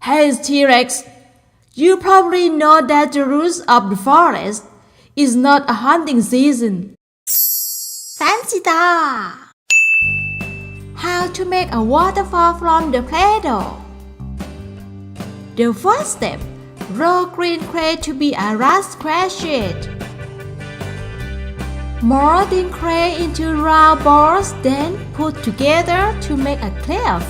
Hey T-Rex, you probably know that the rules of the forest is not a hunting season. Fancy that! How to make a waterfall from the Play-Doh. The first step, roll green clay to be a rough square sheet. Mold in clay into round balls, then put together to make a cliff.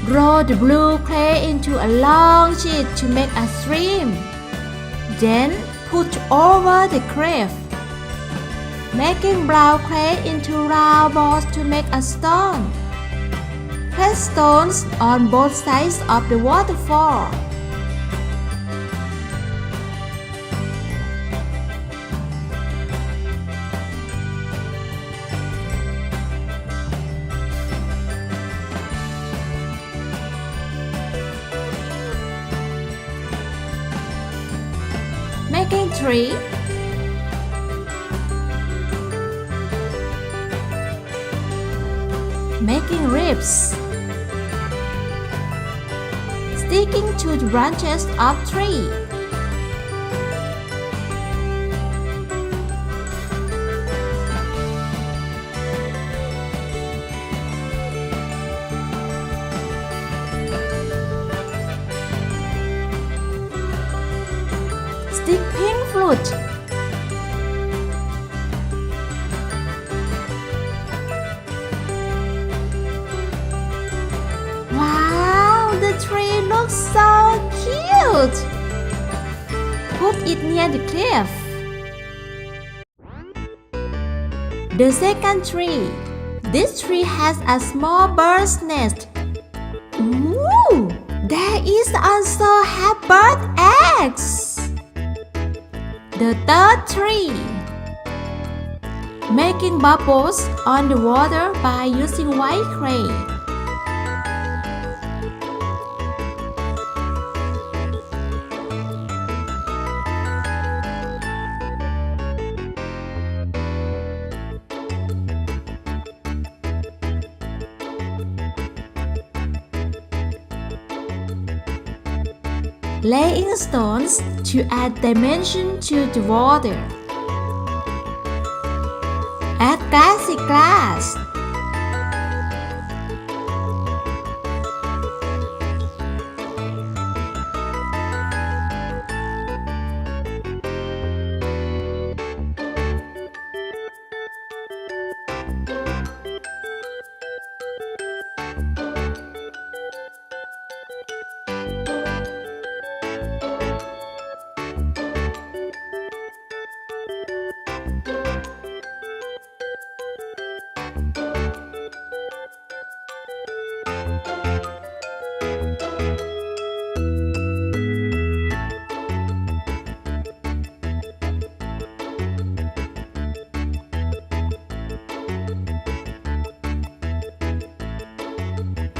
Roll the blue clay into a long sheet to make a stream. Then put over the cliff, making brown clay into round balls to make a stone. Place stones on both sides of the waterfall. Making tree, making ribs, sticking to the branches of tree. Stick pink fruit. Wow, the tree looks so cute. Put it near the cliff. The second tree. This tree has a small bird's nest. Ooh, there is also have bird eggs. The third tree. Making bubbles on the water by using white clay. Laying stones to add dimension to the water. Add glassy glass.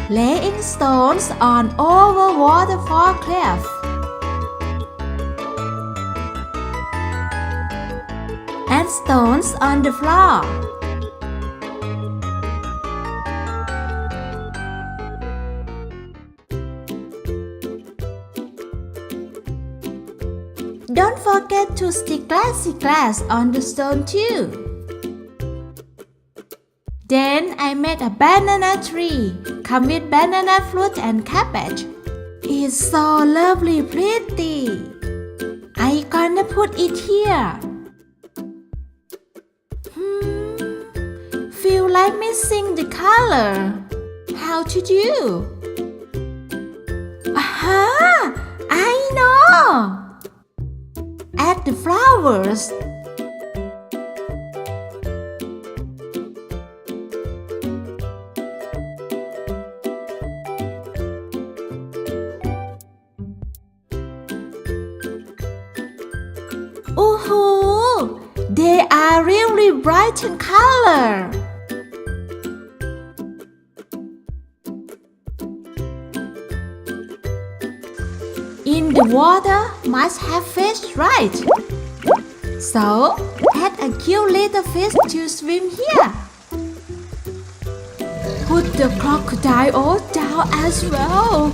Laying stones on over waterfall cliff. Add stones on the floor. Don't forget to stick glassy glass on the stone too. Then I made a banana tree, come with banana fruit and cabbage. It's so lovely pretty. I gonna put it here. Feel like missing the color. How to do? Aha! I know! Add the flowers. brighten color. In the water must have fish, right? So, add a cute little fish to swim here. Put the crocodile down as well.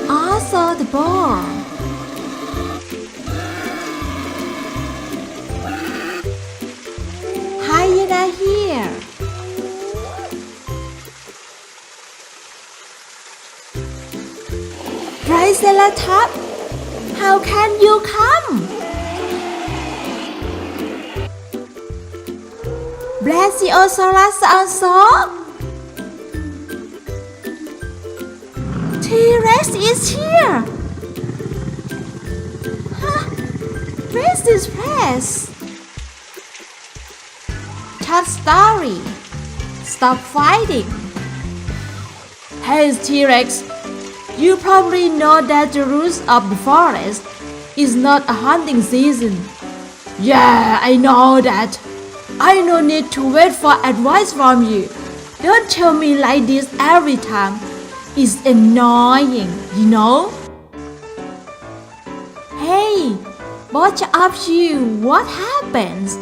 Also the ball. Hyena here. Triceratops, how can you come? Brachiosaurus also. T-Rex is here. Huh? Where's this place? Todd Story. Stop fighting. Hey T-Rex, you probably know that the rules of the forest is not a hunting season. Yeah, I know that. I no need to wait for advice from you. Don't tell me like this every time. It's annoying, you know? Hey, both of you, what happens?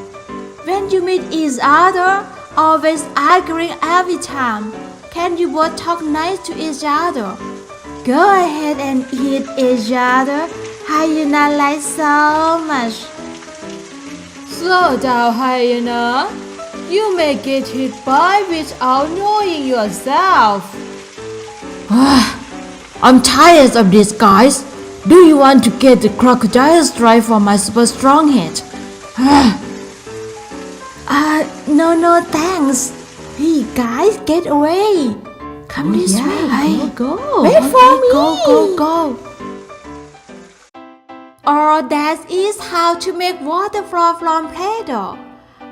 When you meet each other, always arguing every time. Can you both talk nice to each other? Go ahead and eat each other. Hyena like so much. Slow down, hyena. You may get hit by without knowing yourself. I'm tired of this, guys. Do you want to get the crocodile stripe for my super strong head? No, thanks. Hey, guys, get away. Come this way. Go. Wait for me. Go. Or that is how to make waterfall from Play-Doh.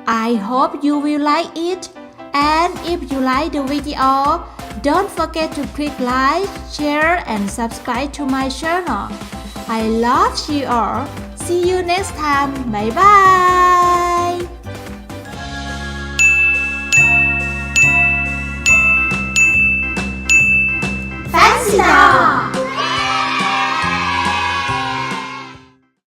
I hope you will like it. And if you like the video, don't forget to click like, share and subscribe to my channel. I love you all. See you next time. Bye bye. Fancy doll.